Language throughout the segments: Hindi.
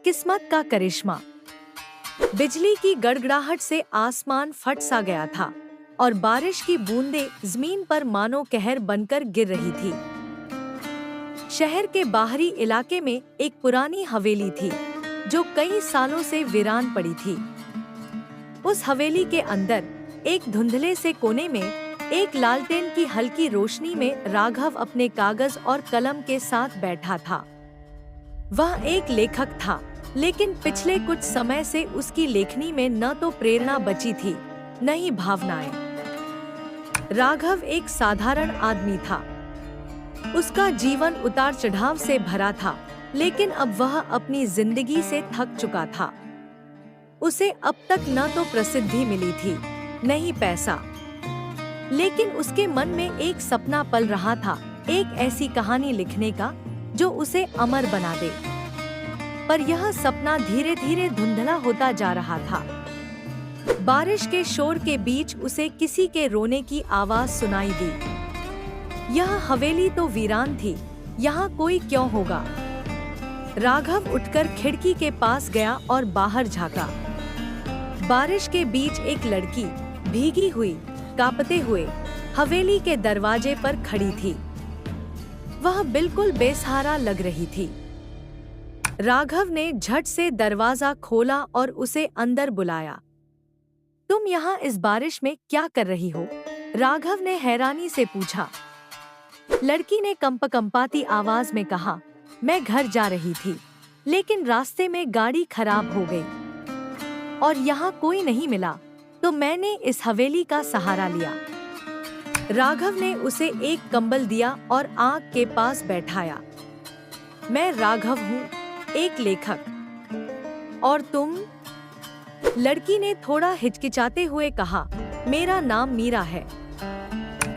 किस्मत का करिश्मा। बिजली की गड़गड़ाहट से आसमान फट सा गया था और बारिश की बूंदें जमीन पर मानो कहर बनकर गिर रही थी। शहर के बाहरी इलाके में एक पुरानी हवेली थी जो कई सालों से वीरान पड़ी थी। उस हवेली के अंदर एक धुंधले से कोने में एक लालटेन की हल्की रोशनी में राघव अपने कागज और कलम के साथ बैठा था। वह एक लेखक था, लेकिन पिछले कुछ समय से उसकी लेखनी में न तो प्रेरणा बची थी, न ही भावनाएं। राघव एक साधारण आदमी था। उसका जीवन उतार चढ़ाव से भरा था, लेकिन अब वह अपनी जिंदगी से थक चुका था। उसे अब तक न तो प्रसिद्धि मिली थी, न ही पैसा, लेकिन उसके मन में एक सपना पल रहा था, एक ऐसी कहानी लिखने का जो उसे अमर बना दे। पर यह सपना धीरे धीरे धुंधला होता जा रहा था। बारिश के शोर के बीच उसे किसी के रोने की आवाज सुनाई दी। यह हवेली तो वीरान थी, यहाँ कोई क्यों होगा? राघव उठकर खिड़की के पास गया और बाहर झांका। बारिश के बीच एक लड़की भीगी हुई, कांपते हुए हवेली के दरवाजे पर खड़ी थी। वह बिल्कुल बेसहारा लग रही थी। राघव ने झट से दरवाजा खोला और उसे अंदर बुलाया। तुम यहाँ इस बारिश में क्या कर रही हो? राघव ने हैरानी से पूछा। लड़की ने कंपकंपाती आवाज में कहा, मैं घर जा रही थी, लेकिन रास्ते में गाड़ी खराब हो गई और यहाँ कोई नहीं मिला, तो मैंने इस हवेली का सहारा लिया। राघव ने उसे एक कंबल दिया और आग के पास बैठाया। मैं राघव हूँ, एक लेखक। और तुम? लड़की ने थोड़ा हिचकिचाते हुए कहा, मेरा नाम मीरा है।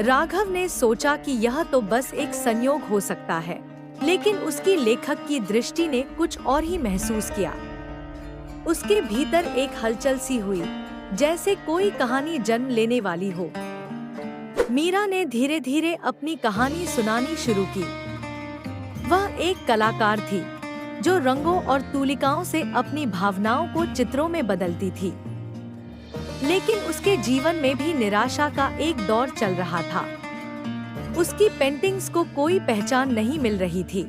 राघव ने सोचा कि यह तो बस एक संयोग हो सकता है, लेकिन उसकी लेखक की दृष्टि ने कुछ और ही महसूस किया। उसके भीतर एक हलचल सी हुई, जैसे कोई कहानी जन्म लेने वाली हो। मीरा ने धीरे धीरे अपनी कहानी सुनानी शुरू की। वह एक कलाकार थी जो रंगों और तूलिकाओं से अपनी भावनाओं को चित्रों में बदलती थी, लेकिन उसके जीवन में भी निराशा का एक दौर चल रहा था। उसकी पेंटिंग्स को कोई पहचान नहीं मिल रही थी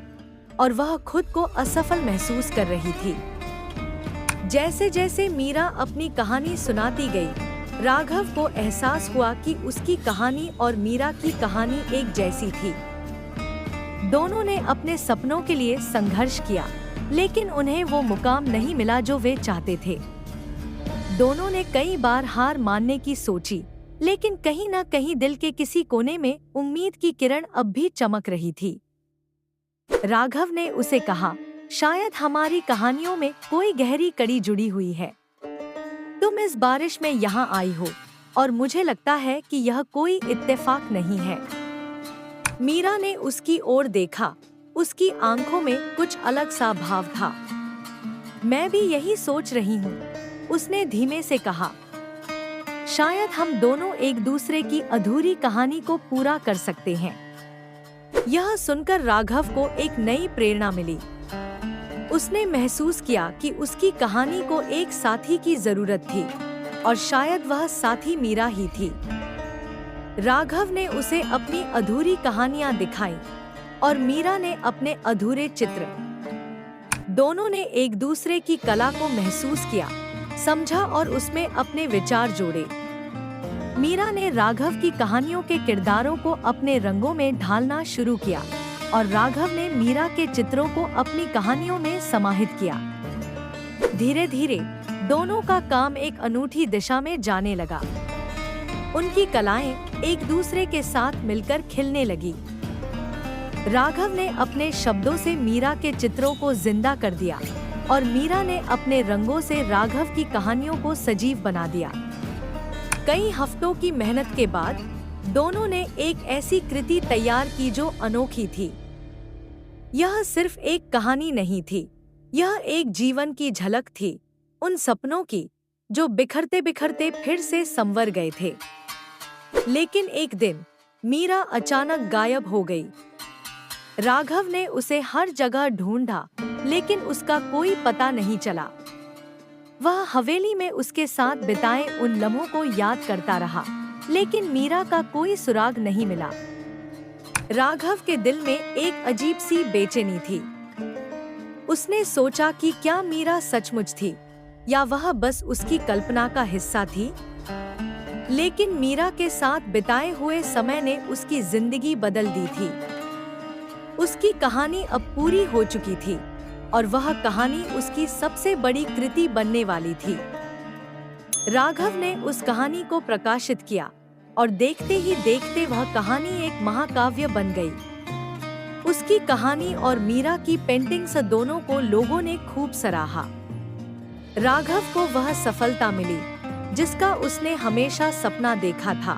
और वह खुद को असफल महसूस कर रही थी। जैसे जैसे मीरा अपनी कहानी सुनाती गई, राघव को एहसास हुआ कि उसकी कहानी और मीरा की कहानी एक जैसी थी। दोनों ने अपने सपनों के लिए संघर्ष किया, लेकिन उन्हें वो मुकाम नहीं मिला जो वे चाहते थे। दोनों ने कई बार हार मानने की सोची, लेकिन कहीं न कहीं दिल के किसी कोने में उम्मीद की किरण अब भी चमक रही थी। राघव ने उसे कहा, शायद हमारी कहानियों में कोई गहरी कड़ी जुड़ी हुई है। तुम इस बारिश में यहाँ आई हो और मुझे लगता है कि यह कोई इत्तेफाक नहीं है। मीरा ने उसकी ओर देखा। उसकी आंखों में कुछ अलग सा भाव था। मैं भी यही सोच रही हूँ, उसने धीमे से कहा। शायद हम दोनों एक दूसरे की अधूरी कहानी को पूरा कर सकते हैं। यह सुनकर राघव को एक नई प्रेरणा मिली। उसने महसूस किया कि उसकी कहानी को एक साथी की जरूरत थी और शायद वह साथी मीरा ही थी। राघव ने उसे अपनी अधूरी कहानियां दिखाई और मीरा ने अपने अधूरे चित्र। दोनों ने एक दूसरे की कला को महसूस किया, समझा और उसमें अपने विचार जोड़े। मीरा ने राघव की कहानियों के किरदारों को अपने रंगों में ढालना शुरू किया और राघव ने मीरा के चित्रों को अपनी कहानियों में समाहित किया। धीरे धीरे दोनों का काम एक अनूठी दिशा में जाने लगा। उनकी कलाएं एक दूसरे के साथ मिलकर खिलने लगी। राघव ने अपने शब्दों से मीरा के चित्रों को जिंदा कर दिया और मीरा ने अपने रंगों से राघव की कहानियों को सजीव बना दिया। कई हफ्तों की मेहनत के बाद दोनों ने एक ऐसी कृति तैयार की जो अनोखी थी। यह सिर्फ एक कहानी नहीं थी, यह एक जीवन की झलक थी, उन सपनों की जो बिखरते बिखरते फिर से संवर गए थे। लेकिन एक दिन मीरा अचानक गायब हो गई। राघव ने उसे हर जगह ढूंढा, लेकिन उसका कोई पता नहीं चला। वह हवेली में उसके साथ बिताए उन लम्हों को याद करता रहा, लेकिन मीरा का कोई सुराग नहीं मिला। राघव के दिल में एक अजीब सी बेचैनी थी। उसने सोचा कि क्या मीरा सचमुच थी या वह बस उसकी कल्पना का हिस्सा थी। लेकिन मीरा के साथ बिताए हुए समय ने उसकी जिंदगी बदल दी थी। उसकी कहानी अब पूरी हो चुकी थी और वह कहानी उसकी सबसे बड़ी कृति बनने वाली थी। राघव ने उस कहानी को प्रकाशित किया और देखते ही देखते वह कहानी एक महाकाव्य बन गई। उसकी कहानी और मीरा की पेंटिंग्स दोनों को लोगों ने खूब सराहा। राघव को वह सफलता मिली जिसका उसने हमेशा सपना देखा था।